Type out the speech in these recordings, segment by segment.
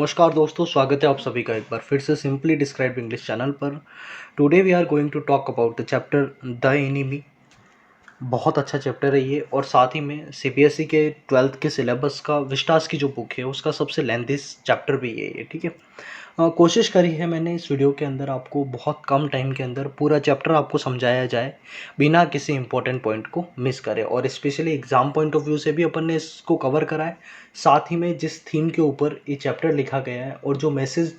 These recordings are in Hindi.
नमस्कार दोस्तों, स्वागत है आप सभी का एक बार फिर से सिंपली डिस्क्राइब इंग्लिश चैनल पर। Today we are going to talk about the chapter the enemy. बहुत अच्छा चैप्टर है ये, और साथ ही में सीबीएसई के 12th के सिलेबस का विस्टास की जो बुक है उसका सबसे लेंथी चैप्टर भी है ये। ठीक है, कोशिश करी है मैंने इस वीडियो के अंदर आपको बहुत कम टाइम के अंदर पूरा चैप्टर आपको समझाया जाए बिना किसी इंपॉर्टेंट पॉइंट को मिस करे, और specially exam point of view से भी अपन ने इसको कवर करा है। साथ ही में जिस थीम के ऊपर ये चैप्टर लिखा गया है और जो मैसेज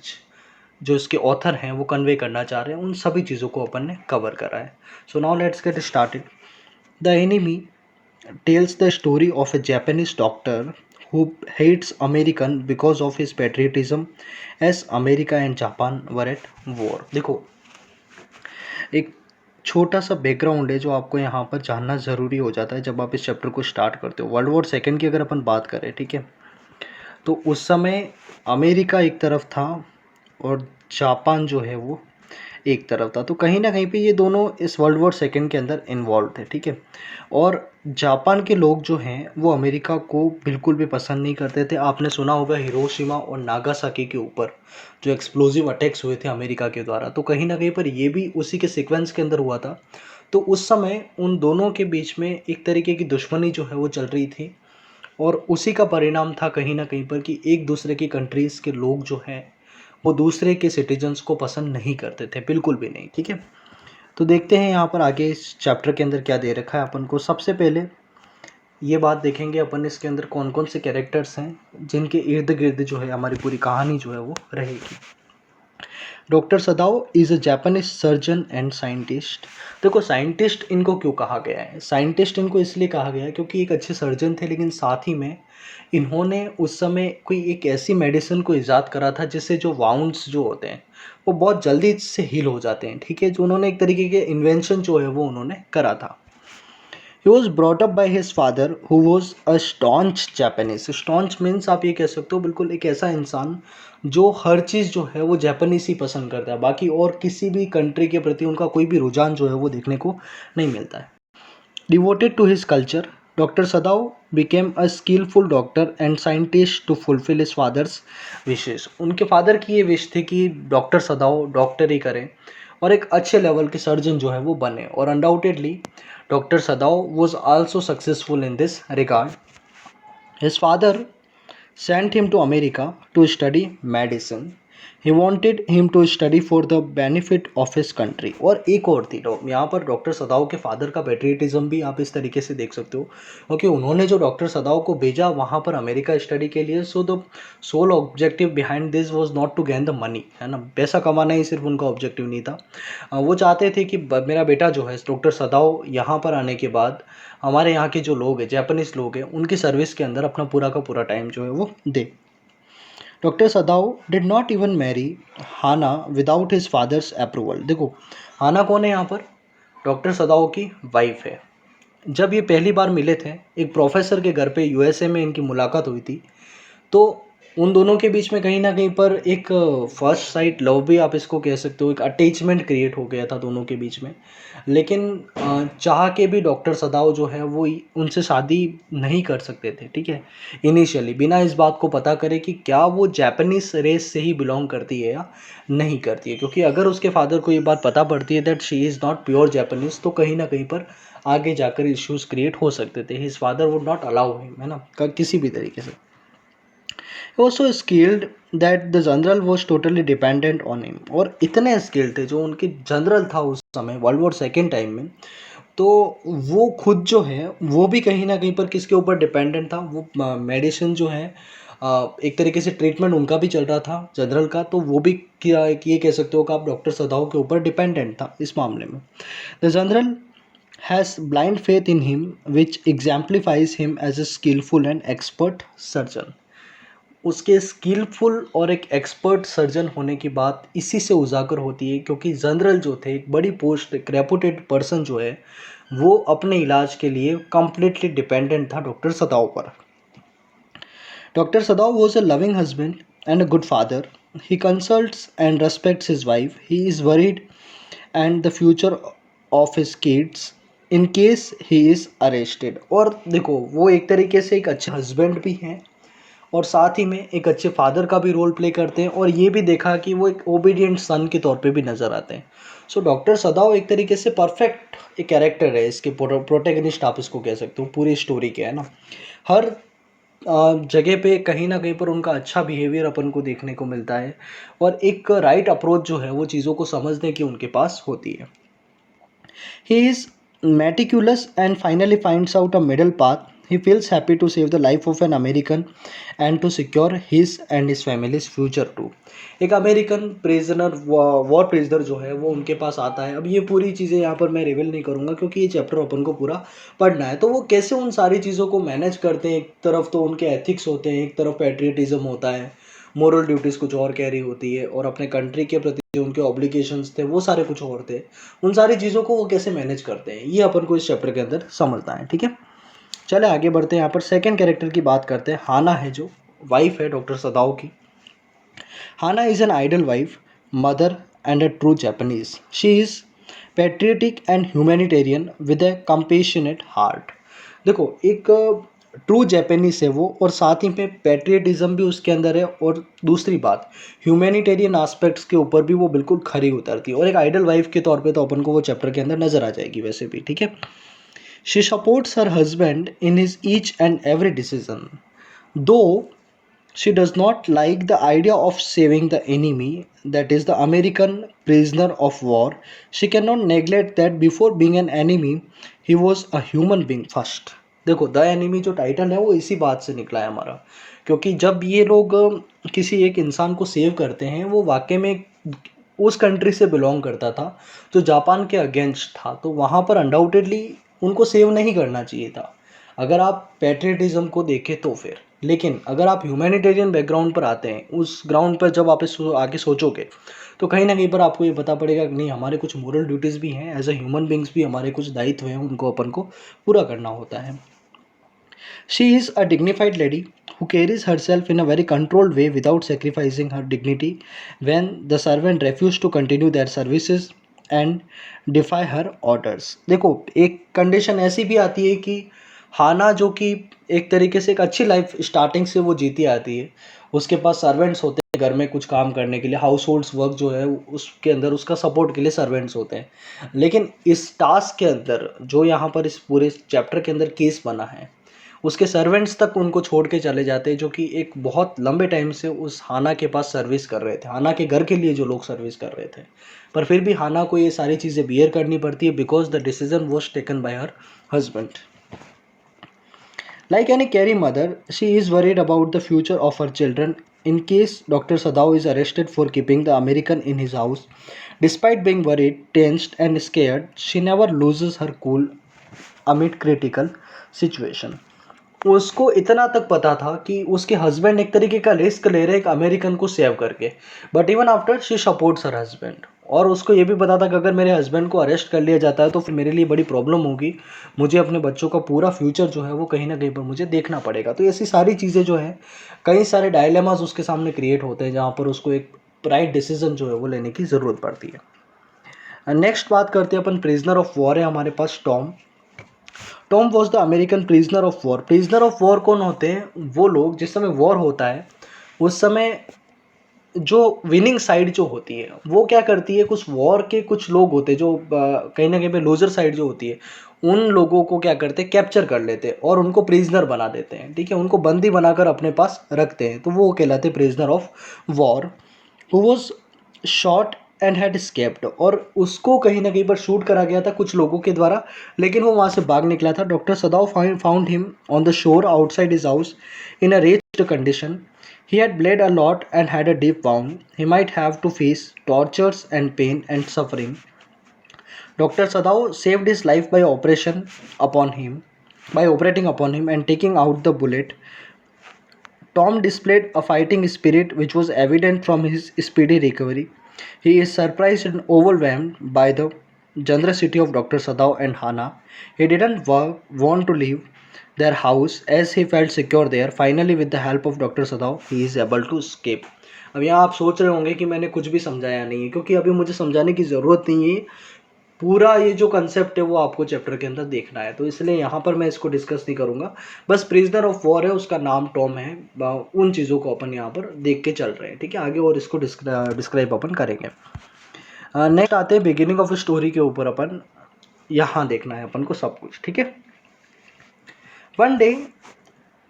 जो इसके ऑथर हैं वो कन्वे करना चाह रहे हैं, उन सभी चीज़ों को अपन ने कवर करा है। So now let's get started. The enemy tells the story of a Japanese doctor who hates American because of his patriotism as America and Japan were at war। देखो, एक छोटा सा बैकग्राउंड है जो आपको यहाँ पर जानना ज़रूरी हो जाता है जब आप इस चैप्टर को स्टार्ट करते हो। वर्ल्ड वॉर सेकेंड की अगर अपन बात करें, ठीक है, तो उस समय अमेरिका एक तरफ था और जापान जो है वो एक तरफ था। तो कहीं ना कहीं पे ये दोनों इस वर्ल्ड वॉर सेकेंड के अंदर इन्वॉल्व थे, ठीक है। और जापान के लोग जो हैं वो अमेरिका को बिल्कुल भी पसंद नहीं करते थे। आपने सुना होगा हिरोशिमा और नागासाकी के ऊपर जो एक्सप्लोजिव अटैक्स हुए थे अमेरिका के द्वारा, तो कहीं ना कहीं पर ये भी उसी के सीक्वेंस के अंदर हुआ था। तो उस समय उन दोनों के बीच में एक तरीके की दुश्मनी जो है वो चल रही थी, और उसी का परिणाम था कहीं ना कहीं पर कि एक दूसरे की कंट्रीज़ के लोग जो हैं वो दूसरे के सिटीजन्स को पसंद नहीं करते थे, बिल्कुल भी नहीं। ठीक है, तो देखते हैं यहाँ पर आगे इस चैप्टर के अंदर क्या दे रखा है अपन को। सबसे पहले ये बात देखेंगे अपन, इसके अंदर कौन कौन से कैरेक्टर्स हैं जिनके इर्द गिर्द जो है हमारी पूरी कहानी जो है वो रहेगी। Doctor Sadao is a Japanese surgeon and scientist. देखो, साइंटिस्ट इनको क्यों कहा गया है? साइंटिस्ट इनको इसलिए कहा गया है क्योंकि एक अच्छे सर्जन थे, लेकिन साथ ही में इन्होंने उस समय कोई एक ऐसी मेडिसिन को ईजाद करा था जिससे जो वाउंड्स जो होते हैं वो बहुत जल्दी से हील हो जाते हैं। ठीक है, जो उन्होंने एक तरीके के इन्वेंशन जो है वो उन्होंने करा था। He was brought up by his father who was a staunch Japanese। staunch means आप ये कह सकते हो बिल्कुल एक ऐसा इंसान जो हर चीज़ जो है वो जापानीज ही पसंद करता है, बाकी और किसी भी कंट्री के प्रति उनका कोई भी रुझान जो है वो देखने को नहीं मिलता है। Devoted to his culture, Dr. Sadao became a skillful doctor and scientist to fulfill his father's wishes। उनके फादर की ये विश थी कि डॉक्टर सदाओ डॉक्टर ही करें और एक अच्छे लेवल के सर्जन जो है वो बने, और undoubtedly doctor Sadao was also successful in this regard। His father sent him to America to study medicine। He wanted him to study for the benefit of his country। और एक और थी यहाँ पर डॉक्टर सदाओ के फादर का पेट्रियटिज्म भी आप इस तरीके से देख सकते हो, क्योंकि उन्होंने जो डॉक्टर सदाओ को भेजा वहाँ पर अमेरिका स्टडी के लिए, so the sole objective behind this was not to gain the money, है ना, पैसा कमाना ही सिर्फ उनका ऑब्जेक्टिव नहीं था। वो चाहते थे कि मेरा बेटा जो है डॉक्टर सदाओ यहाँ पर आने के बाद हमारे यहाँ के जो लोग हैं, जापानीज लोग हैं, उनकी सर्विस के अंदर अपना पूरा का पूरा टाइम जो है वो दे। Doctor Sadao did not even marry Hana without his father's approval. देखो, हाना कौन है यहाँ पर? डॉक्टर सदाओ की वाइफ है। जब ये पहली बार मिले थे एक प्रोफेसर के घर पे यूएसए में इनकी मुलाकात हुई थी, तो उन दोनों के बीच में कहीं ना कहीं पर एक फर्स्ट साइट लव भी आप इसको कह सकते हो, एक अटैचमेंट क्रिएट हो गया था दोनों के बीच में। लेकिन चाह के भी डॉक्टर सदाओ जो है वो उनसे शादी नहीं कर सकते थे, ठीक है, इनिशियली बिना इस बात को पता करे कि क्या वो जापानीज रेस से ही बिलोंग करती है या नहीं करती है, क्योंकि अगर उसके फादर को ये बात पता पड़ती है that she is not pure Japanese, तो कहीं ना कहीं पर आगे जाकर इश्यूज क्रिएट हो सकते थे। His father would not allow him, है ना, किसी भी तरीके से। He was so skilled that the general was totally dependent on him। और इतने स्किल्ड थे जो उनके जनरल था उस समय वर्ल्ड वॉर सेकेंड टाइम में, तो वो खुद जो है वो भी कहीं ना कहीं पर किसके ऊपर डिपेंडेंट था? वो मेडिसिन जो है एक तरीके से ट्रीटमेंट उनका भी चल रहा था जनरल का, तो वो भी क्या ये कह सकते हो कि आप डॉक्टर सदाओ के ऊपर डिपेंडेंट था इस मामले में। The general has blind faith in him which exemplifies him as a skillful and expert surgeon. उसके स्किलफुल और एक एक्सपर्ट सर्जन होने की बात इसी से उजागर होती है, क्योंकि जनरल जो थे एक बड़ी पोस्ट, एक रेपुटेड पर्सन जो है वो अपने इलाज के लिए कम्प्लीटली डिपेंडेंट था डॉक्टर सदाओ पर। Doctor Sadao was a loving husband and a good father. He consults and respects his wife. He is worried and the future of his kids in case he is arrested. और देखो, वो एक तरीके से एक अच्छे हस्बैंड भी हैं और साथ ही में एक अच्छे फादर का भी रोल प्ले करते हैं, और ये भी देखा कि वो एक ओबीडियंट सन के तौर पे भी नज़र आते हैं। सो डॉक्टर सदाव एक तरीके से परफेक्ट एक कैरेक्टर है, इसके प्रोटेगनिस्ट आप इसको कह सकते हो पूरी स्टोरी के, है ना। हर जगह पे कहीं ना कहीं पर उनका अच्छा बिहेवियर अपन को देखने को मिलता है, और एक राइट अप्रोच जो है वो चीज़ों को समझने की उनके पास होती है। He is meticulous and finally finds out a middle path. He feels happy to save the life of an American and to secure his and his family's future too. एक अमेरिकन प्रिजनर, वॉर प्रिजनर जो है वो उनके पास आता है। अब ये पूरी चीज़ें यहाँ पर मैं रिवील नहीं करूँगा क्योंकि ये चैप्टर अपन को पूरा पढ़ना है। तो वो कैसे उन सारी चीज़ों को मैनेज करते हैं, एक तरफ तो उनके एथिक्स होते हैं, एक तरफ पैट्रियटिज्म होता है, मोरल ड्यूटीज़ कुछ और कैरी होती है, और अपने कंट्री के प्रति जो उनके ऑब्लिगेशंस थे वो सारे कुछ और थे। उन सारी चीज़ों को वो कैसे मैनेज करते हैं ये अपन को इस चैप्टर के अंदर समझना है, ठीक है। चले आगे बढ़ते हैं। यहाँ पर सेकंड कैरेक्टर की बात करते हैं। हाना है, जो वाइफ है डॉक्टर सदाओ की। Hana is an ideal wife, mother and a true Japanese. She is patriotic and humanitarian with a compassionate heart. देखो, एक ट्रू जापानीज है वो, और साथ ही में पैट्रियटिज्म भी उसके अंदर है, और दूसरी बात ह्यूमैनिटेरियन एस्पेक्ट्स के ऊपर भी वो बिल्कुल खरी उतरती है, और एक आइडल वाइफ के तौर पे तो अपन को वो चैप्टर के अंदर नजर आ जाएगी वैसे भी, ठीक है। She supports her husband in his each and every decision, दो she does not like the idea of saving the enemy, that is the American prisoner of war. She cannot neglect that before being an enemy he was a human being first. देखो, द एनिमी जो टाइटल है वो इसी बात से निकला है हमारा, क्योंकि जब ये लोग किसी एक इंसान को सेव करते हैं, वो वाकई में उस कंट्री से बिलोंग करता था जो जापान के अगेंस्ट था, तो वहाँ पर अनडाउटेडली उनको सेव नहीं करना चाहिए था अगर आप पैट्रियटिज्म को देखें तो फिर। लेकिन अगर आप ह्यूमैनिटेरियन बैकग्राउंड पर आते हैं, उस ग्राउंड पर जब आप आगे सोचोगे, तो कहीं ना कहीं पर आपको ये पता पड़ेगा कि नहीं, हमारे कुछ मोरल ड्यूटीज़ भी हैं, एज ए ह्यूमन बींग्स भी हमारे कुछ दायित्व हैं, उनको अपन को पूरा करना होता है। She is a dignified lady who carries herself in a very controlled way without sacrificing her dignity when the servant refuse to continue their services and defy her orders. देखो, एक कंडीशन ऐसी भी आती है कि हाना जो कि एक तरीके से एक अच्छी लाइफ स्टार्टिंग से वो जीती आती है, उसके पास सर्वेंट्स होते हैं घर में कुछ काम करने के लिए, हाउस होल्ड्स वर्क जो है उसके अंदर उसका सपोर्ट के लिए सर्वेंट्स होते हैं। लेकिन इस टास्क के अंदर जो यहाँ पर इस पूरे चैप्टर के अंदर केस बना है, उसके सर्वेंट्स तक उनको छोड़ के चले जाते हैं, जो कि एक बहुत लंबे टाइम से उस हाना के पास सर्विस कर रहे थे, हाना के घर के लिए जो लोग सर्विस कर रहे थे। पर फिर भी हाना को ये सारी चीज़ें बियर करनी पड़ती है because the decision was taken by her husband. Like any caring mother, she is worried about the future of her children in case Dr. Sadao is arrested for keeping the American in his house. Despite being worried, tensed, and scared, she never loses her cool amid critical situation. उसको इतना तक पता था कि उसके हस्बैंड एक तरीके का रिस्क ले रहे एक अमेरिकन को सेव करके, but even after she supports her husband. और उसको ये भी पता था कि अगर मेरे हस्बैंड को अरेस्ट कर लिया जाता है तो फिर मेरे लिए बड़ी प्रॉब्लम होगी, मुझे अपने बच्चों का पूरा फ्यूचर जो है वो कहीं ना कहीं पर मुझे देखना पड़ेगा। तो ऐसी सारी चीज़ें जो है, कई सारे डायलेमास उसके सामने क्रिएट होते हैं जहाँ पर उसको एक राइट डिसीजन जो है वो लेने की ज़रूरत पड़ती है। नेक्स्ट बात करते हैं अपन, प्रिजनर ऑफ वॉर है हमारे पास Tom. Tom was the American prisoner of war. Prisoner of war कौन होते हैं? वो लोग जिस समय वॉर होता है उस समय जो विनिंग साइड जो होती है वो क्या करती है, कुछ वॉर के कुछ लोग होते हैं जो कहीं ना कहीं पे लूजर साइड जो होती है, उन लोगों को क्या करते हैं, कैप्चर कर लेते हैं और उनको प्रिजनर बना देते हैं, ठीक है, उनको बंदी बनाकर अपने पास रखते हैं, तो वो कहलाते हैं prisoner of war. Who was shot and had escaped, और उसको कहीं ना कहीं पर शूट करा गया था कुछ लोगों के द्वारा, लेकिन वो वहाँ से भाग निकला था। Doctor सदाव found him on the shore outside his house in a raised condition. He had bled a lot and had a deep wound. He might have to face tortures and pain and suffering. Dr. Sadao saved his life by operating upon him and taking out the bullet. Tom displayed a fighting spirit which was evident from his speedy recovery. He is surprised and overwhelmed by the generosity of Dr. Sadao and Hana. He didn't want to leave their house as he felt secure there. Finally, with the help of Dr. Sadao, he is able to escape. अब यहाँ आप सोच रहे होंगे कि मैंने कुछ भी समझाया नहीं है, क्योंकि अभी मुझे समझाने की ज़रूरत नहीं है, पूरा ये जो कंसेप्ट है वो आपको चैप्टर के अंदर देखना है, तो इसलिए यहाँ पर मैं इसको डिस्कस नहीं करूँगा। बस प्रिजनर ऑफ वॉर है, उसका नाम टॉम है, उन चीज़ों को अपन यहाँ पर देख के चल रहे हैं, ठीक है। आगे और इसको डिस्क्राइब अपन करेंगे। नेक्स्ट आते हैं बिगिनिंग ऑफ स्टोरी के ऊपर। अपन यहाँ देखना है अपन को सब कुछ, ठीक है। One day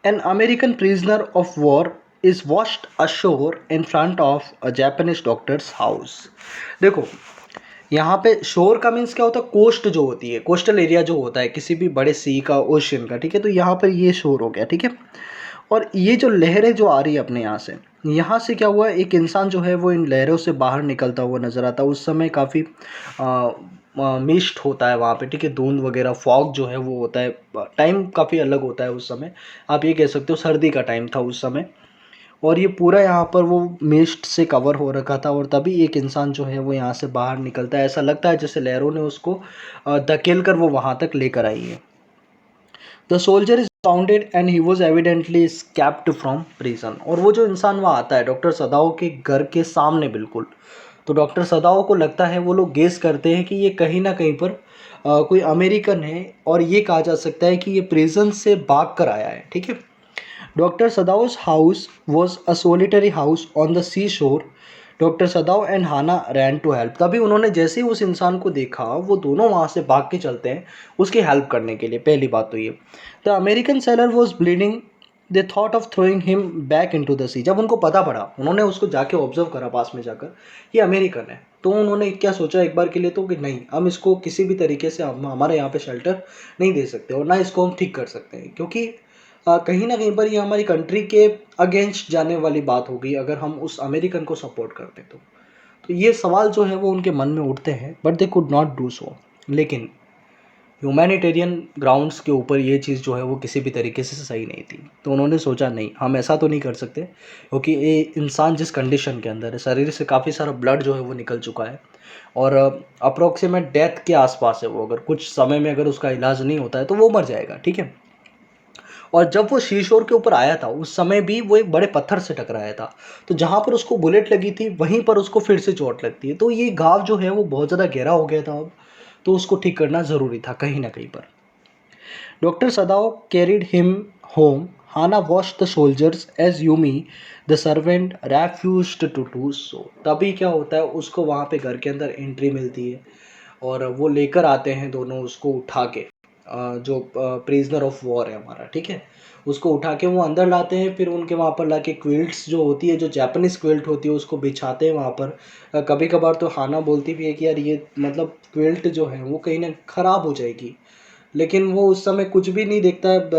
an American prisoner of war is washed assure in front of a Japanese doctors house. देखो यहाँ पे शोर का मीन्स क्या होता है, कोस्ट जो होती है, कोस्टल एरिया जो होता है किसी भी बड़े सी का, ओशियन का, ठीक है। तो यहाँ पर ये शोर हो गया, ठीक है। और ये जो लहरें जो आ रही है अपने यहाँ से क्या हुआ, एक इंसान जो है वो इन लहरों से बाहर निकलता हुआ नज़र आता है। उस समय काफ़ी मिस्ट होता है वहाँ पे, ठीक है। धुंध वगैरह, फॉग जो है वो होता है, टाइम काफ़ी अलग होता है उस समय। आप ये कह सकते हो सर्दी का टाइम था उस समय, और ये पूरा यहाँ पर वो मिस्ट से कवर हो रखा था। और तभी एक इंसान जो है वो यहाँ से बाहर निकलता है। ऐसा लगता है जैसे लहरों ने उसको धकेल कर वो वहाँ तक लेकर आई है। The soldier is sounded and he was evidently escaped from prison. और वो जो इंसान वहाँ आता है डॉक्टर सदाओ के घर के सामने बिल्कुल, तो डॉक्टर सदाओ को लगता है, वो लोग गेस करते हैं कि ये कहीं ना कहीं पर कोई अमेरिकन है, और ये कहा जा सकता है कि ये प्रिजन से भाग कर आया है, ठीक है। Dr. Sadao's house was a solitary house on the seashore. Doctor Sadao and Hana ran to help. तभी उन्होंने जैसे ही उस इंसान को देखा, वो दोनों वहाँ से भाग के चलते हैं उसकी हेल्प करने के लिए। पहली बात तो ये, the American sailor was bleeding, they thought of throwing him back into the sea. जब उनको पता पड़ा, उन्होंने उसको जाके ऑब्जर्व करा पास में जाकर, ये अमेरिकन है, तो उन्होंने क्या सोचा एक बार के लिए तो कि नहीं, हम इसको किसी भी तरीके से हम हमारे यहाँ पे शेल्टर नहीं दे सकते, और ना इसको हम ठीक कर सकते हैं, क्योंकि कहीं ना कहीं पर ये हमारी कंट्री के अगेंस्ट जाने वाली बात होगी अगर हम उस अमेरिकन को सपोर्ट करते तो ये सवाल जो है वो उनके मन में उठते हैं, but they could not do so. लेकिन ह्यूमैनिटेरियन ग्राउंड्स के ऊपर ये चीज़ जो है वो किसी भी तरीके से सही नहीं थी। तो उन्होंने सोचा नहीं, हम ऐसा तो नहीं कर सकते, क्योंकि ये इंसान जिस कंडीशन के अंदर है, शरीर से काफ़ी सारा ब्लड जो है वो निकल चुका है, और अप्रोक्सीमेट डेथ के आसपास है वो। अगर कुछ समय में अगर उसका इलाज नहीं होता है तो वो मर जाएगा, ठीक है। और जब वो शीशोर के ऊपर आया था उस समय भी वो एक बड़े पत्थर से टकराया था, तो जहाँ पर उसको बुलेट लगी थी वहीं पर उसको फिर से चोट लगती है। तो ये घाव जो है वो बहुत ज़्यादा गहरा हो गया था अब, तो उसको ठीक करना ज़रूरी था कहीं ना कहीं पर। Doctor Sadao carried him home. Hana wash the soldiers as Yumi the servant refused to do so. तभी क्या होता है, उसको वहाँ पे घर के अंदर एंट्री मिलती है, और वो लेकर आते हैं दोनों उसको उठा के, जो प्रिजनर ऑफ वॉर है हमारा, ठीक है, उसको उठा के वो अंदर लाते हैं। फिर उनके वहाँ पर लाके क्विल्ट्स जो होती है, जो जापानीज़ क्विल्ट होती है, उसको बिछाते हैं वहाँ पर। कभी कभार तो हाना बोलती भी है कि यार ये मतलब क्विल्ट जो है वो कहीं ना ख़राब हो जाएगी, लेकिन वो उस समय कुछ भी नहीं देखता है।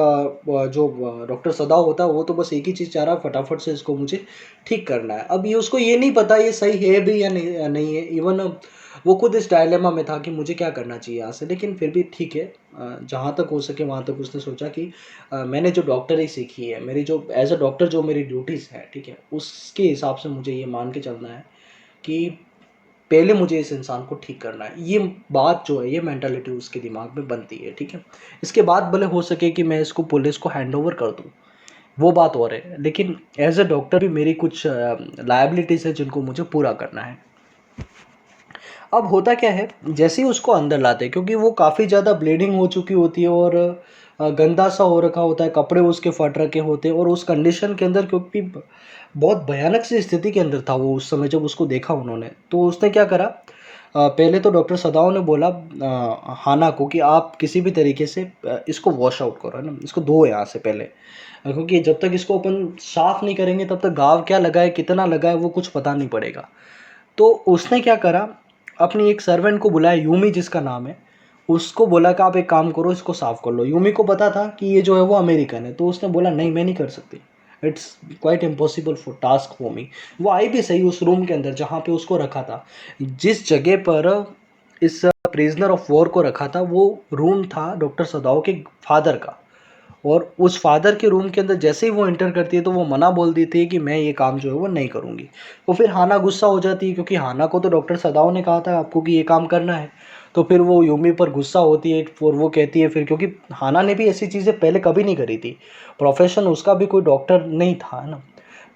जो डॉक्टर सदाओ होता है वो तो बस एक ही चीज़ चाह रहा है, फटाफट से इसको मुझे ठीक करना है। अब ये उसको ये नहीं पता ये सही है भी या नहीं है। इवन वो खुद इस डायलेमा में था कि मुझे क्या करना चाहिए यहाँ से, लेकिन फिर भी ठीक है, जहाँ तक हो सके वहाँ तक उसने सोचा कि मैंने जो डॉक्टरी सीखी है, मेरी जो एज अ डॉक्टर जो मेरी ड्यूटीज़ है, ठीक है, उसके हिसाब से मुझे ये मान के चलना है कि पहले मुझे इस इंसान को ठीक करना है। ये बात जो है, ये मेंटालिटी उसके दिमाग में बनती है, ठीक है। इसके बाद भले हो सके कि मैं इसको पुलिस को हैंड ओवर कर दूँ, वो बात और है, लेकिन एज अ डॉक्टर भी मेरी कुछ लायबिलिटीज़ है जिनको मुझे पूरा करना है। अब होता क्या है, जैसे ही उसको अंदर लाते हैं, क्योंकि वो काफ़ी ज़्यादा ब्लीडिंग हो चुकी होती है, और गंदा सा हो रखा होता है, कपड़े उसके फट रखे होते हैं, और उस कंडीशन के अंदर, क्योंकि बहुत भयानक सी स्थिति के अंदर था वो उस समय जब उसको देखा उन्होंने। तो उसने क्या करा, पहले तो डॉक्टर सदाओ ने बोला हाना को कि आप किसी भी तरीके से इसको वॉश आउट करो, है ना, इसको धो यहाँ से पहले, क्योंकि जब तक इसको अपन साफ़ नहीं करेंगे तब तक घाव क्या लगा है, कितना लगा है, वो कुछ पता नहीं पड़ेगा। तो उसने क्या करा, अपनी एक सर्वेंट को बुलाया, यूमी जिसका नाम है, उसको बोला कि आप एक काम करो, इसको साफ़ कर लो। यूमी को पता था कि ये जो है वो अमेरिकन है, तो उसने बोला नहीं, मैं नहीं कर सकती, it's quite impossible for task for me. वो आई भी सही उस रूम के अंदर जहाँ पे उसको रखा था, जिस जगह पर इस प्रिजनर ऑफ वॉर को रखा था, वो रूम था डॉक्टर सदाओ के फादर का। और उस फादर के रूम के अंदर जैसे ही वो एंटर करती है तो वो मना बोल देती है कि मैं ये काम जो है वो नहीं करूँगी। तो फिर हाना गुस्सा हो जाती है, क्योंकि हाना को तो डॉक्टर सदाओ ने कहा था आपको कि ये काम करना है। तो फिर वो यूमी पर गुस्सा होती है, और वो कहती है फिर, क्योंकि हाना ने भी ऐसी चीज़ें पहले कभी नहीं करी थी, प्रोफेशन उसका भी कोई डॉक्टर नहीं था, है ना।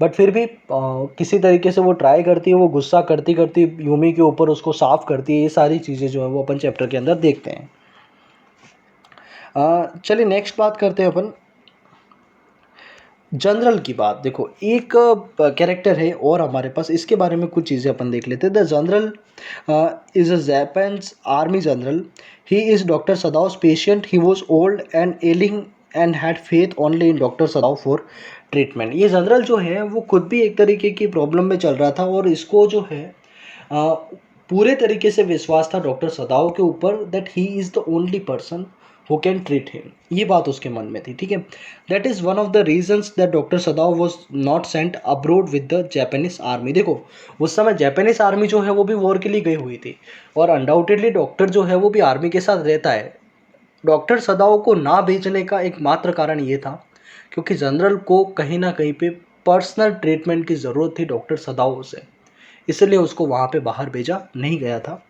बट फिर भी किसी तरीके से वो ट्राई करती है, वो गुस्सा करती करती यूमी के ऊपर उसको साफ करती है। ये सारी चीज़ें जो है वो अपन चैप्टर के अंदर देखते हैं। चलिए नेक्स्ट बात करते हैं अपन जनरल की बात। देखो एक कैरेक्टर है और हमारे पास, इसके बारे में कुछ चीज़ें अपन देख लेते हैं। The general is a Japanese army general. He is doctor Sadao's patient. He was old and ailing and had faith only in doctor Sadao for treatment. ये जनरल जो है वो खुद भी एक तरीके की प्रॉब्लम में चल रहा था और इसको जो है अ, पूरे तरीके से विश्वास था डॉक्टर सदाओ के ऊपर that he is the only person who can treat him. ये बात उसके मन में थी, ठीक है। That is one of the reasons that doctor Sadao was not sent abroad with the Japanese army. देखो उस समय जापानीज आर्मी जो है वो भी वॉर के लिए गई हुई थी और अनडाउटेडली डॉक्टर जो है वो भी आर्मी के साथ रहता है। डॉक्टर सदाओ को ना भेजने का एकमात्र कारण ये था क्योंकि जनरल को कहीं ना कहीं पे पर्सनल ट्रीटमेंट की ज़रूरत थी डॉक्टर सदाओ से, इसलिए उसको वहाँ पे बाहर भेजा नहीं गया था।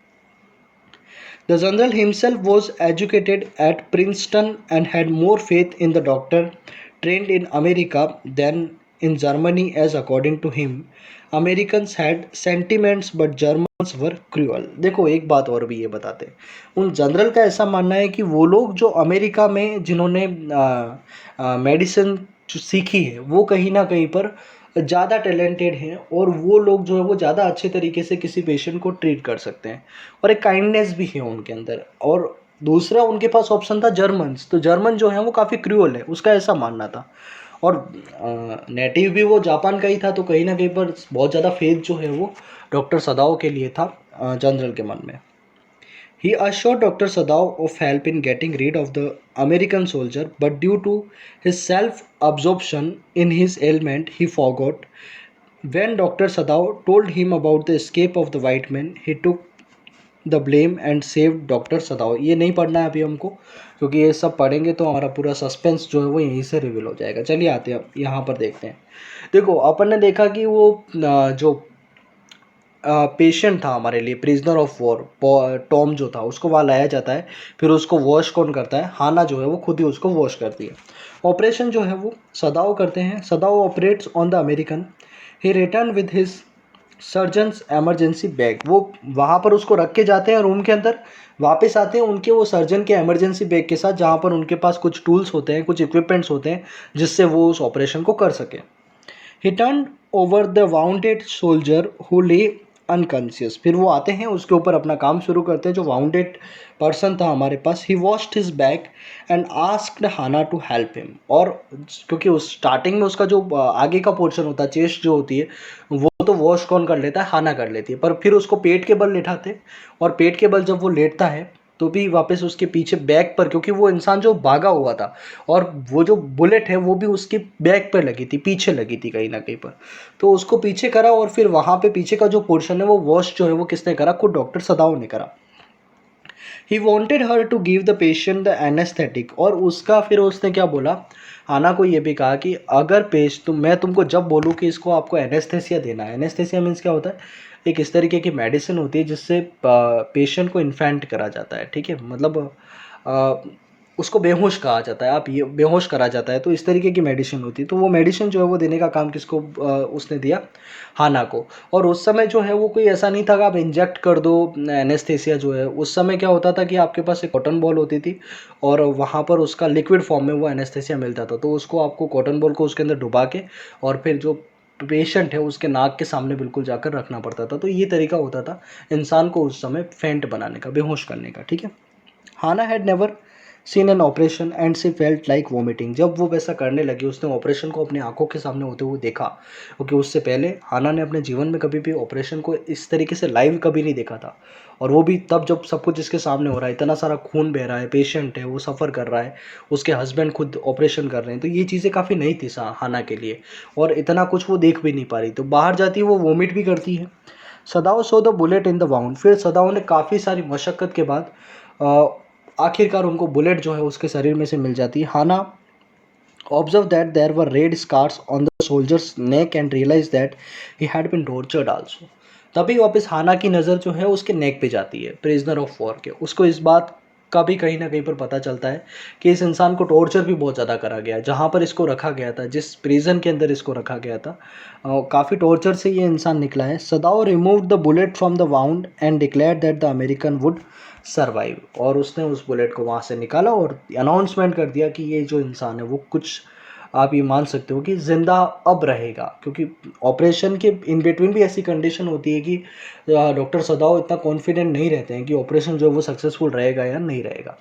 The general himself was educated at Princeton and had more faith in the doctor trained in America than in Germany, as according to him, Americans had sentiments but Germans were cruel। देखो एक बात और भी ये बताते हैं, उन जनरल का ऐसा मानना है कि वो लोग जो अमेरिका में जिन्होंने मेडिसिन सीखी है वो कहीं ना कहीं पर ज़्यादा टैलेंटेड हैं और वो लोग जो है वो ज़्यादा अच्छे तरीके से किसी पेशेंट को ट्रीट कर सकते हैं और एक काइंडनेस भी है उनके अंदर। और दूसरा उनके पास ऑप्शन था जर्मन्स, तो जर्मन जो है वो काफ़ी क्रूअल है, उसका ऐसा मानना था। और नेटिव भी वो जापान का ही था, तो कहीं ना कहीं पर बहुत ज़्यादा फेथ जो है वो डॉक्टर सदाओ के लिए था जनरल के मन में। He assured Dr. Sadao of help in getting rid of the American soldier, but due to his self absorption in his ailment, he forgot. When Dr. Sadao told him about the escape of the white men, he took the blame and save doctor सदाओ। ये नहीं पढ़ना है अभी हमको क्योंकि ये सब पढ़ेंगे तो हमारा पूरा सस्पेंस जो है वो यहीं से रिवील हो जाएगा। चलिए आते हैं यहाँ पर देखते हैं। देखो अपन ने देखा कि वो जो पेशेंट था हमारे लिए, प्रिजनर ऑफ वॉर टॉम जो था उसको वहाँ लाया जाता है, फिर उसको वॉश कौन करता है, हाना जो है वो खुद ही उसको वॉश करती है। ऑपरेशन जो है वो सदाओ करते हैं। Sadao operates on the American. He return with his surgeons emergency bag. वो वहाँ पर उसको रख के जाते हैं रूम के अंदर, वापस आते हैं उनके वो सर्जन के एमरजेंसी बैग के साथ जहाँ पर उनके पास कुछ टूल्स होते हैं, कुछ इक्विपमेंट्स होते हैं जिससे वो उस ऑपरेशन को कर सके। ही turn over the bounded soldier who ले अनकॉन्शियस। फिर वो आते हैं उसके ऊपर अपना काम शुरू करते हैं, जो वाउंडेड पर्सन था हमारे पास। He washed his back and asked Hana to help him. और क्योंकि उस स्टार्टिंग में उसका जो आगे का पोर्शन होता है, चेस्ट जो होती है, वो तो वॉश कौन कर लेता है, हाना कर लेती है, पर फिर उसको पेट के बल लेटाते और पेट के बल जब वो लेटता है तो भी वापस उसके पीछे बैक पर, क्योंकि वो इंसान जो भागा हुआ था और वो जो बुलेट है वो भी उसके बैक पर लगी थी, पीछे लगी थी कहीं ना कहीं पर, तो उसको पीछे करा और फिर वहाँ पे पीछे का जो पोर्शन है वो वॉश जो है वो किसने करा, खुद डॉक्टर सदाओ ने करा। He wanted her to give the patient the anaesthetic. और उसका फिर उसने क्या बोला, आना को ये भी कहा कि अगर मैं तुमको जब बोलूँ कि इसको आपको एनेस्थेसिया देना है, एनेस्थेसिया मीन्स क्या होता है, एक इस तरीके की मेडिसिन होती है जिससे पेशेंट को इन्फेंट करा जाता है, ठीक है, मतलब उसको बेहोश कहा जाता है, आप ये बेहोश करा जाता है, तो इस तरीके की मेडिसिन होती है। तो वो मेडिसिन जो है वो देने का काम किसको उसने दिया, हाना को। और उस समय जो है वो कोई ऐसा नहीं था कि आप इंजेक्ट कर दो एनेस्थेसिया जो है, उस समय क्या होता था कि आपके पास एक कॉटन बॉल होती थी और वहाँ पर उसका लिक्विड फॉर्म में वो एनेस्थेसिया मिलता था, तो उसको आपको कॉटन बॉल को उसके अंदर डुबा के और फिर जो पेशेंट है उसके नाक के सामने बिल्कुल जाकर रखना पड़ता था। तो ये तरीका होता था इंसान को उस समय फेंट बनाने का, बेहोश करने का, ठीक है। Hana had never seen an operation and she felt like vomiting. जब वो वैसा करने लगी, उसने ऑपरेशन को अपनी आंखों के सामने होते हुए देखा, क्योंकि उससे पहले हाना ने अपने जीवन में कभी भी ऑपरेशन को इस तरीके से लाइव कभी नहीं देखा था, और वो भी तब जब सब कुछ इसके सामने हो रहा है, इतना सारा खून बह रहा है, पेशेंट है वो सफ़र कर रहा है, उसके हस्बैंड खुद ऑपरेशन कर रहे हैं, तो ये चीज़ें काफ़ी नई थी हाना के लिए, और इतना कुछ वो देख भी नहीं पा रही। तो बाहर जाती है वो वोमिट भी करती है। Sadao saw the bullet in the wound. फिर सदाओ ने काफ़ी सारी मशक्क़त के बाद आखिरकार उनको बुलेट जो है उसके शरीर में से मिल जाती है। Hana observe that there were red scars on the soldiers neck and realize that he had been tortured also. तभी वापस हाना की नज़र जो है उसके नेक पे जाती है, प्रिजनर ऑफ वॉर के। उसको इस बात का भी कहीं ना कहीं पर पता चलता है कि इस इंसान को टॉर्चर भी बहुत ज़्यादा करा गया है। जहाँ पर इसको रखा गया था, जिस प्रिजन के अंदर इसको रखा गया था, काफ़ी टॉर्चर से ये इंसान निकला है। Sadao remove the bullet from the wound and declare that the American would survive, और उसने उस बुलेट को वहाँ से निकाला और अनाउंसमेंट कर दिया कि ये जो इंसान है वो कुछ, आप ये मान सकते हो कि ज़िंदा अब रहेगा, क्योंकि ऑपरेशन के इन बिटवीन भी ऐसी कंडीशन होती है कि डॉक्टर सदाओ इतना कॉन्फिडेंट नहीं रहते हैं कि ऑपरेशन जो है वो सक्सेसफुल रहेगा या नहीं रहेगा।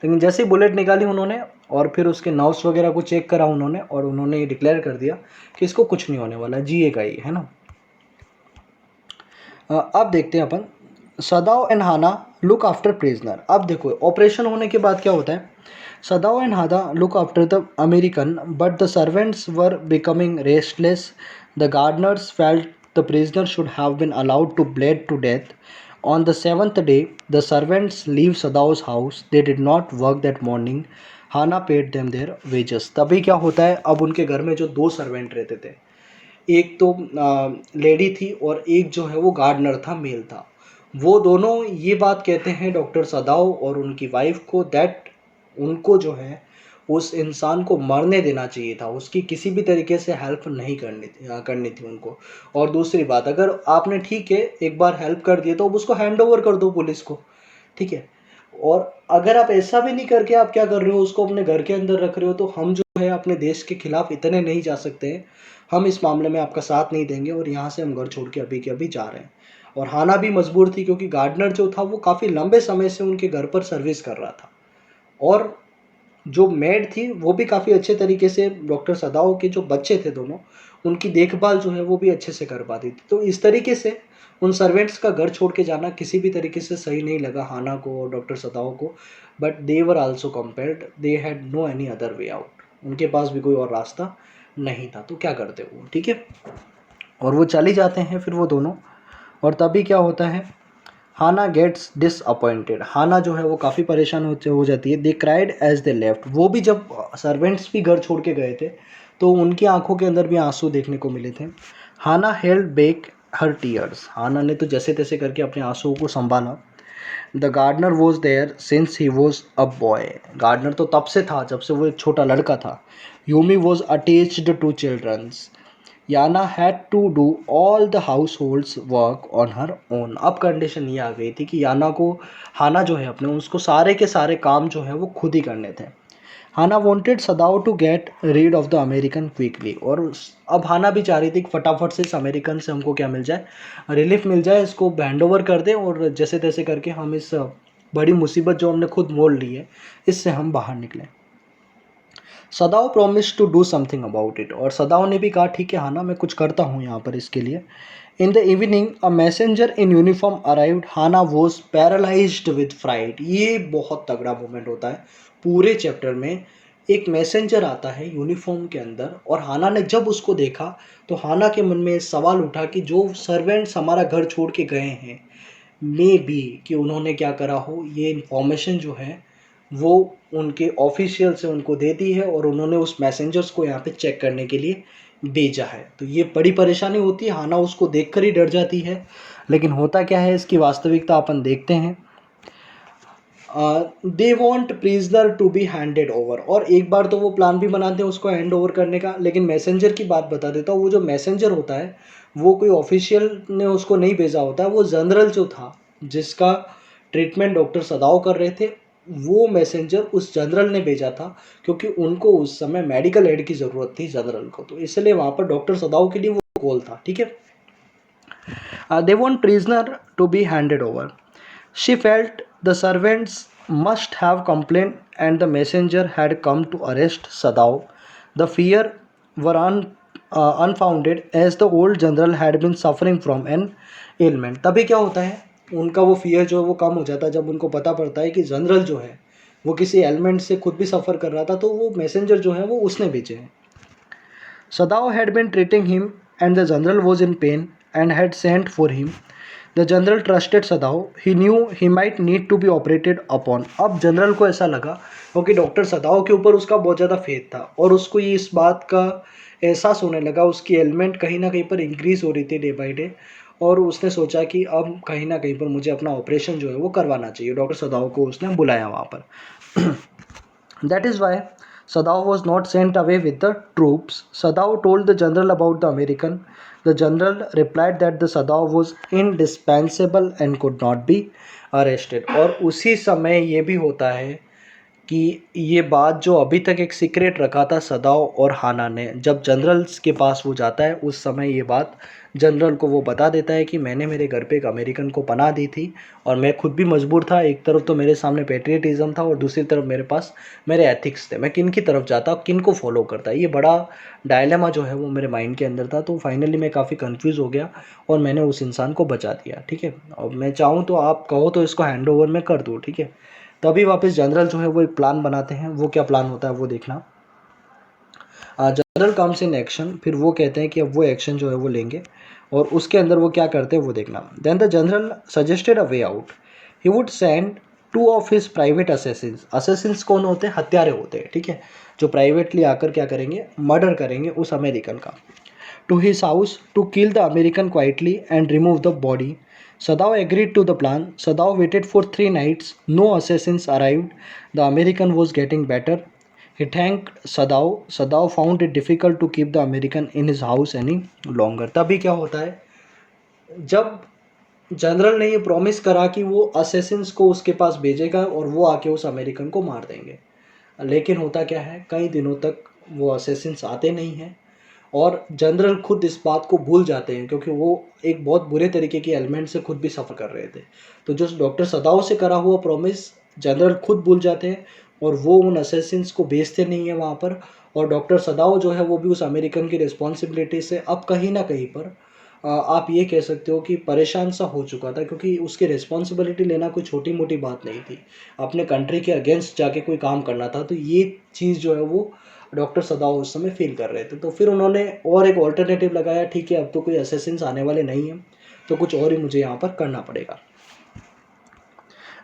लेकिन जैसे ही बुलेट निकाली उन्होंने और फिर उसके नर्व्स वगैरह को चेक करा उन्होंने, और उन्होंने ये डिक्लेयर कर दिया कि इसको कुछ नहीं होने वाला, जिएगा ये, है ना। अब देखते हैं अपन Sadao and Hana look after prisoner. अब देखो ऑपरेशन होने के बाद क्या होता है, Sadao and Hana look after the American but the servants were becoming restless. The gardeners felt the prisoner should have been allowed to bleed to death. On the seventh day, the servants leave Sadao's house. They did not work that morning. Hana paid them their wages. तभी क्या होता है, अब उनके घर में जो दो सर्वेंट रहते थे, एक तो लेडी थी और एक जो है वो गार्डनर था, मेल था, वो दोनों ये बात कहते हैं डॉक्टर सदाओ और उनकी वाइफ को दैट उनको जो है उस इंसान को मरने देना चाहिए था, उसकी किसी भी तरीके से हेल्प नहीं करनी थी उनको। और दूसरी बात, अगर आपने ठीक है एक बार हेल्प कर दिए तो अब उसको हैंड ओवर कर दो पुलिस को, ठीक है। और अगर आप ऐसा भी नहीं करके आप क्या कर रहे हो, उसको अपने घर के अंदर रख रहे हो, तो हम जो है अपने देश के खिलाफ इतने नहीं जा सकते हैं, हम इस मामले में आपका साथ नहीं देंगे और यहाँ से हम घर छोड़ के अभी के अभी जा रहे हैं। और हाना भी मजबूर थी क्योंकि गार्डनर जो था वो काफ़ी लंबे समय से उनके घर पर सर्विस कर रहा था, और जो मेड थी वो भी काफ़ी अच्छे तरीके से डॉक्टर सदाओ के जो बच्चे थे दोनों, उनकी देखभाल जो है वो भी अच्छे से कर पाती थी। तो इस तरीके से उन सर्वेंट्स का घर छोड़ के जाना किसी भी तरीके से सही नहीं लगा हाना को और डॉक्टर सदाओ को। But they were also compelled, they had no any other way out, उनके पास भी कोई और रास्ता नहीं था, तो क्या करते वो, ठीक है। और वो चले जाते हैं फिर वो दोनों, और तभी क्या होता है, हाना गेट्स डिसअपॉइंटेड। हाना जो है वो काफ़ी परेशान हो जाती है। They cried as they left, वो भी जब सर्वेंट्स भी घर छोड़ के गए थे तो उनकी आंखों के अंदर भी आंसू देखने को मिले थे। Hana held back her tears, Hana ने तो जैसे तैसे करके अपने आंसुओं को संभाला। The gardener was there since he was a boy, gardener तो तब से था जब से वो एक छोटा लड़का था। Yumi was attached to childrens, Hana had to do all the households work on her own. अब कंडीशन ये आ गई थी कि याना को, हाना जो है अपने, उसको सारे के सारे काम जो है वो खुद ही करने थे। Hana wanted Sadao to get rid of the American quickly, और अब हाना भी चाह रही थी कि फटाफट से इस अमेरिकन से हमको क्या मिल जाए, रिलीफ मिल जाए, इसको हैंड ओवर कर दे और जैसे तैसे करके हम इस बड़ी मुसीबत जो हमने खुद मोल ली है इससे हम बाहर निकलें। Sadao promise to do something about it, और सदाओ ने भी कहा ठीक है हाना मैं कुछ करता हूँ यहाँ पर इसके लिए। In the evening a messenger in uniform arrived, Hana was paralysed with fright. ये बहुत तगड़ा मोमेंट होता है पूरे चैप्टर में। एक मैसेंजर आता है यूनिफॉर्म के अंदर, और हाना ने जब उसको देखा तो हाना के मन में सवाल उठा कि जो सर्वेंट्स हमारा घर छोड़ के गए हैं, मे बी कि उन्होंने क्या करा हो, ये इन्फॉर्मेशन जो है वो उनके ऑफिशियल से उनको दे दी है और उन्होंने उस मैसेंजर्स को यहाँ पे चेक करने के लिए भेजा है। तो ये बड़ी परेशानी होती है, हाना उसको देखकर ही डर जाती है। लेकिन होता क्या है, इसकी वास्तविकता अपन देखते हैं। They want prisoner to be handed over, और एक बार तो वो प्लान भी बनाते हैं उसको हैंड ओवर करने का। लेकिन मैसेंजर की बात बता देता हूँ, वो जो मैसेंजर होता है वो कोई ऑफिशियल ने उसको नहीं भेजा होता है, वो जनरल जो था जिसका ट्रीटमेंट डॉक्टर सदाओ कर रहे थे, वो मैसेंजर उस जनरल ने भेजा था, क्योंकि उनको उस समय मेडिकल एड की ज़रूरत थी जनरल को, तो इसलिए वहाँ पर डॉक्टर सदाओ के लिए वो कॉल था, ठीक है। They want prisoner to be handed over. She felt the servants must have complained and the messenger had come to arrest Sadao. The fear were unfounded as the old general had been suffering from an ailment. तभी क्या होता है, उनका वो फियर जो है वो कम हो जाता है जब उनको पता पड़ता है कि जनरल जो है वो किसी एलिमेंट से खुद भी सफ़र कर रहा था, तो वो मैसेंजर जो है वो उसने भेजे हैं। Sadao had been treating him and the general was in pain and had sent for him. The general trusted Sadao. He knew he might need to be operated upon. अब जनरल को ऐसा लगा क्योंकि डॉक्टर सदाओ के ऊपर उसका बहुत ज़्यादा फेथ था और उसको ये इस बात का एहसास होने लगा, उसकी एलिमेंट कहीं ना कहीं पर इंक्रीज़ हो रही थी डे बाई डे, और उसने सोचा कि अब कहीं ना कहीं पर मुझे अपना ऑपरेशन जो है वो करवाना चाहिए। डॉक्टर सदाव को उसने बुलाया वहाँ पर। That is why Sadao was not sent away with the troops. Sadao told the general about the American. The general replied that the Sadao was indispensable and could not be arrested. और उसी समय ये भी होता है कि ये बात जो अभी तक एक सीक्रेट रखा था सदाव और हाना ने, जब जनरल्स के पास वो जाता है उस समय ये बात जनरल को वो बता देता है कि मैंने मेरे घर पे एक अमेरिकन को पनाह दी थी और मैं खुद भी मजबूर था। एक तरफ तो मेरे सामने पेट्रियटिज्म था और दूसरी तरफ मेरे पास मेरे एथिक्स थे, मैं किन की तरफ जाता, किन को फॉलो करता। ये बड़ा डायलेमा जो है वो मेरे माइंड के अंदर था। तो फाइनली मैं काफ़ी कंफ्यूज हो गया और मैंने उस इंसान को बचा दिया। ठीक है, और मैं चाहूँ तो आप कहो तो इसको हैंड ओवर मैं कर दूँ। ठीक है, तभी वापस जनरल जो है वो एक प्लान बनाते हैं। वो क्या प्लान होता है वो देखना। जनरल कम्स इन एक्शन, फिर वो कहते हैं कि अब वो एक्शन जो है वो लेंगे और उसके अंदर वो क्या करते हैं वो देखना। Then the general suggested a way out. He would send two of his private assassins. Assassins कौन होते हैं? हत्यारे होते हैं। ठीक है, जो प्राइवेटली आकर क्या करेंगे, मर्डर करेंगे उस अमेरिकन का। To his house to kill the American quietly and remove the body. Sadao agreed to the plan. Sadao waited for 3 nights. No assassins arrived. The American was getting better. He thanked Sadao. Sadao found it difficult to keep the American in his house any longer. तभी क्या होता है, जब जनरल ने ये प्रॉमिस करा कि वो असेसिन्स को उसके पास भेजेगा और वो आके उस अमेरिकन को मार देंगे, लेकिन होता क्या है, कई दिनों तक वो असेसिन्स आते नहीं हैं और जनरल खुद इस बात को भूल जाते हैं क्योंकि वो एक बहुत बुरे तरीके के एलिमेंट से खुद भी सफ़र कर रहे थे। तो जो डॉक्टर सदाओ से करा हुआ प्रॉमिस जनरल खुद भूल जाते हैं और वो उन असेसिन्स को भेजते नहीं है वहाँ पर। और डॉक्टर सदाओ जो है वो भी उस अमेरिकन की रिस्पॉन्सिबिलिटी से अब कहीं ना कहीं पर आप ये कह सकते हो कि परेशान सा हो चुका था, क्योंकि उसकी रिस्पॉन्सिबिलिटी लेना कोई छोटी मोटी बात नहीं थी। अपने कंट्री के अगेंस्ट जाके कोई काम करना था, तो ये चीज़ जो है वो डॉक्टर सदाओ उस समय फील कर रहे थे। तो फिर उन्होंने और एक ऑल्टरनेटिव लगाया, ठीक है अब तो कोई असेसिन्स आने वाले नहीं हैं तो कुछ और ही मुझे यहाँ पर करना पड़ेगा।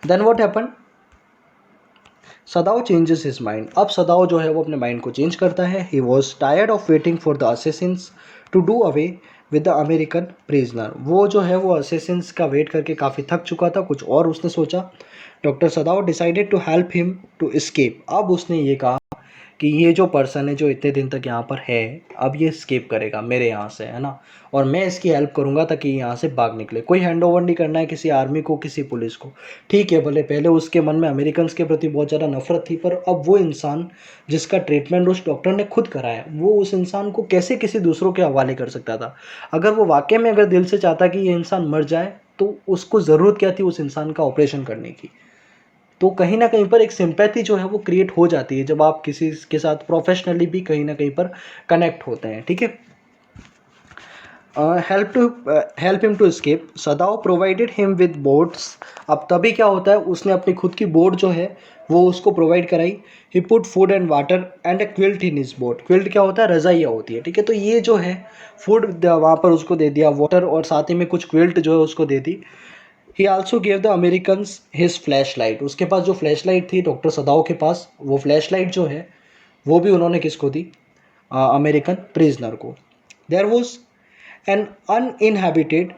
Then what happen, Sadao changes his mind. अब सदाओ जो है वो अपने माइंड को चेंज करता है। He was tired of waiting for the assassins to do away with the American prisoner. वो जो है वो असेसिन्स का वेट करके काफ़ी थक चुका था, कुछ और उसने सोचा। Doctor Sadao decided to help him to escape. अब उसने ये कहा कि ये जो पर्सन है जो इतने दिन तक यहाँ पर है, अब ये स्केप करेगा मेरे यहाँ से, है ना, और मैं इसकी हेल्प करूँगा ताकि यहाँ से भाग निकले। कोई हैंड ओवर नहीं करना है किसी आर्मी को, किसी पुलिस को। ठीक है, भले पहले उसके मन में अमेरिकन के प्रति बहुत ज़्यादा नफरत थी, पर अब वो इंसान जिसका ट्रीटमेंट उस डॉक्टर ने खुद कराया, वो उस इंसान को कैसे किसी दूसरों के हवाले कर सकता था? अगर वो वाकई में अगर दिल से चाहता कि ये इंसान मर जाए तो उसको ज़रूरत क्या थी उस इंसान का ऑपरेशन करने की? तो कहीं ना कहीं पर एक सिंपैथी जो है वो क्रिएट हो जाती है जब आप किसी के साथ प्रोफेशनली भी कहीं ना कहीं पर कनेक्ट होते हैं। ठीक है, help him to escape. Sadao provided him with boats. अब तभी क्या होता है, उसने अपनी खुद की बोट जो है वो उसको प्रोवाइड कराई। He put food and water and a quilt in his boat. Quilt क्या होता है? रजाइयाँ होती है। ठीक है, तो ये जो है फूड वहाँ पर उसको दे दिया, वाटर, और साथ ही में कुछ क्विल्ट जो है उसको दे दी। He also gave the Americans his flashlight. उसके पास जो फ्लैश लाइट थी डॉक्टर सदाओ के पास, वो फ्लैश लाइट जो है वो भी उन्होंने किसको दी? अमेरिकन प्रिजनर को। There was an uninhabited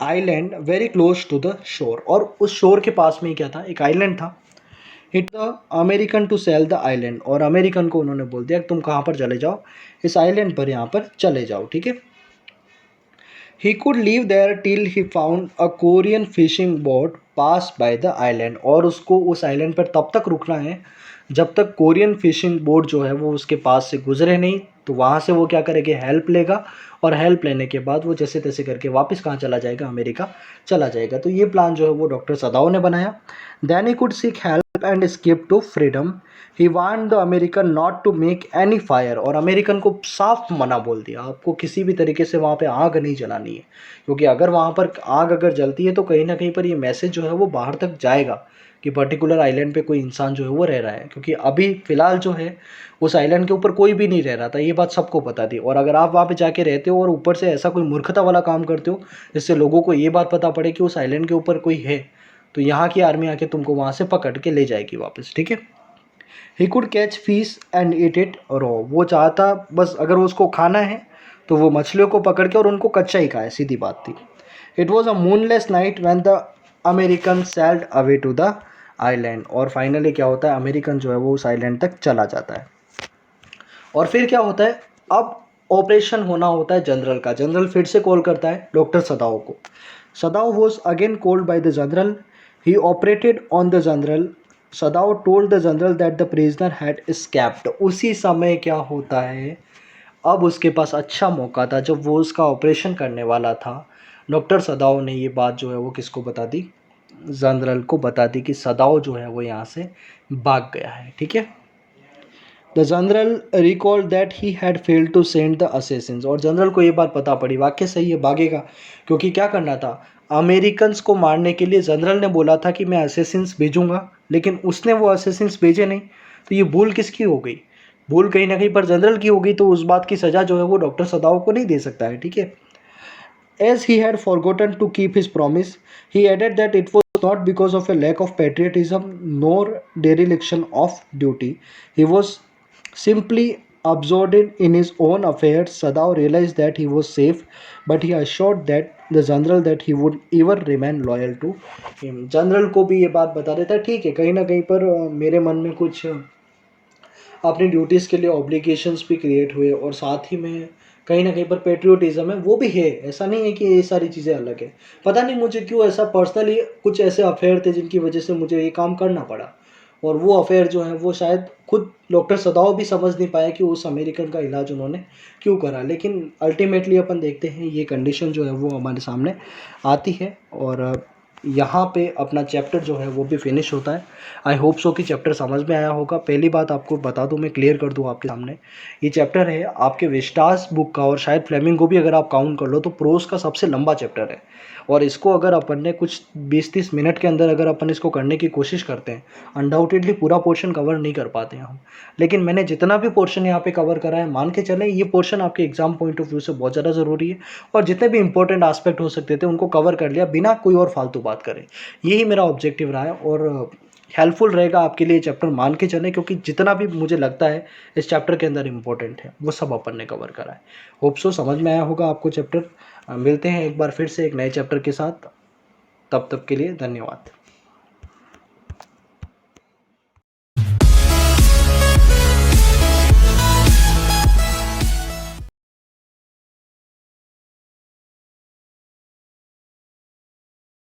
island very close to the shore. और उस शोर के पास में ही क्या था? एक आइलैंड था। Hit the American to sail the island. और अमेरिकन को उन्होंने बोल दिया कि तुम कहाँ पर चले जाओ, इस आइलैंड पर यहाँ पर चले जाओ। ठीक है, he could live there till he found a Korean fishing boat pass by the island। और उसको उस आइलैंड पर तब तक रुकना है जब तक कोरियन फिशिंग बोट जो है वो उसके पास से गुजरे नहीं। तो वहाँ से वो क्या करेगा? हेल्प लेगा, और हेल्प लेने के बाद वो जैसे तैसे करके वापस कहाँ चला जाएगा? अमेरिका चला जाएगा। तो ये प्लान जो है वो डॉक्टर सदाओ ने बनाया। Then he could seek help and escape to freedom. He want the American not to make any fire. और अमेरिकन को साफ मना बोल दिया, आपको किसी भी तरीके से वहाँ पे आग नहीं जलानी है, क्योंकि अगर वहाँ पर आग अगर जलती है तो कहीं ना कहीं पर ये मैसेज जो है वो बाहर तक जाएगा कि पर्टिकुलर आइलैंड पे कोई इंसान जो है वो रह रहा है। क्योंकि अभी फ़िलहाल जो है उस आइलैंड के ऊपर कोई भी नहीं रह रहा था, ये बात सबको पता थी। और अगर आप वहाँ पे जाके रहते हो और ऊपर से ऐसा कोई मूर्खता वाला काम करते हो जिससे लोगों को ये बात पता पड़े कि उस आइलैंड के ऊपर कोई है, तो यहाँ की आर्मी आके तुमको वहाँ से पकड़ के ले जाएगी वापस। ठीक है, he could catch fish and eat it raw. वो चाहता बस अगर उसको खाना है तो वो मछलियों को पकड़ के और उनको कच्चा ही खाए, सीधी बात थी। It was a moonless night when the American sailed away to the island. और फाइनली क्या होता है, अमेरिकन जो है वो उस आइलैंड तक चला जाता है। और फिर क्या होता है, अब ऑपरेशन होना होता है जनरल का। जनरल फिर से कॉल करता है डॉक्टर सदाओ को। Sadao was again called by the general. He operated on the general. Sadao told the general that the prisoner had escaped. उसी समय क्या होता है, अब उसके पास अच्छा मौका था, जब वो उसका ऑपरेशन करने वाला था। डॉक्टर सदाओ ने ये बात जो है वो किसको बता दी, जनरल को बता दी कि सदाओ जो है वो यहाँ से भाग गया है। ठीक है। The general recall that he had failed to send the assassins. और जनरल को ये बात पता पड़ी, वाक्य सही है, भागेगा, क्योंकि क्या करना था, अमेरिकन्स को मारने के लिए जनरल ने बोला था कि मैं असेसिन्स भेजूंगा, लेकिन उसने वो असेसिन्स भेजे नहीं। तो ये भूल किसकी हो गई, भूल कहीं ना कहीं पर जनरल की हो गई। तो उस बात की सजा जो है वो डॉक्टर सदाओ को नहीं दे सकता है। ठीक है। As he had forgotten to keep his promise, he added that it was not because of a lack of patriotism nor dereliction of duty. He was simply absorbed in his own affairs. Sadao realized that he was safe, but he assured that the general that he would ever remain loyal to him. General को भी ये बात बता देता है, ठीक है, कहीं ना कहीं पर मेरे मन में कुछ अपनी ड्यूटीज़ के लिए ऑब्लिगेशंस भी क्रिएट हुए, और साथ ही में कहीं ना कहीं पर पेट्रियोटिज्म है वो भी है। ऐसा नहीं है कि ये सारी चीज़ें अलग है। पता नहीं मुझे क्यों ऐसा पर्सनली कुछ ऐसे अफेयर थे जिनकी वजह से मुझे ये काम करना पड़ा, और वो अफेयर जो है वो शायद खुद डॉक्टर सदाओ भी समझ नहीं पाए कि उस अमेरिकन का इलाज उन्होंने क्यों करा। लेकिन अल्टीमेटली अपन देखते हैं ये कंडीशन जो है वो हमारे सामने आती है, और यहाँ पे अपना चैप्टर जो है वो भी फिनिश होता है। आई होप सो कि चैप्टर समझ में आया होगा। पहली बात आपको बता दूं, मैं क्लियर कर दूं आपके सामने, ये चैप्टर है आपके विस्टास बुक का, और शायद फ्लेमिंगो भी अगर आप काउंट कर लो तो प्रोज का सबसे लंबा चैप्टर है। और इसको अगर अपन ने कुछ 20-30 मिनट के अंदर अगर अपन इसको करने की कोशिश करते हैं, अनडाउटेडली पूरा पोर्शन कवर नहीं कर पाते हैं हम, लेकिन मैंने जितना भी पोर्शन यहाँ पे कवर करा है, मान के चलें ये पोर्शन आपके एग्जाम पॉइंट ऑफ व्यू से बहुत ज़्यादा ज़रूरी है, और जितने भी इंपॉर्टेंट एस्पेक्ट हो सकते थे उनको कवर कर लिया बिना कोई और फालतू बात करे। यही मेरा ऑब्जेक्टिव रहा है, और हेल्पफुल रहेगा आपके लिए चैप्टर, मान के चलें, क्योंकि जितना भी मुझे लगता है इस चैप्टर के अंदर इंपॉर्टेंट है वो सब अपन ने कवर करा है। होप सो समझ में आया होगा आपको चैप्टर। मिलते हैं एक बार फिर से एक नए चैप्टर के साथ, तब तक के लिए धन्यवाद।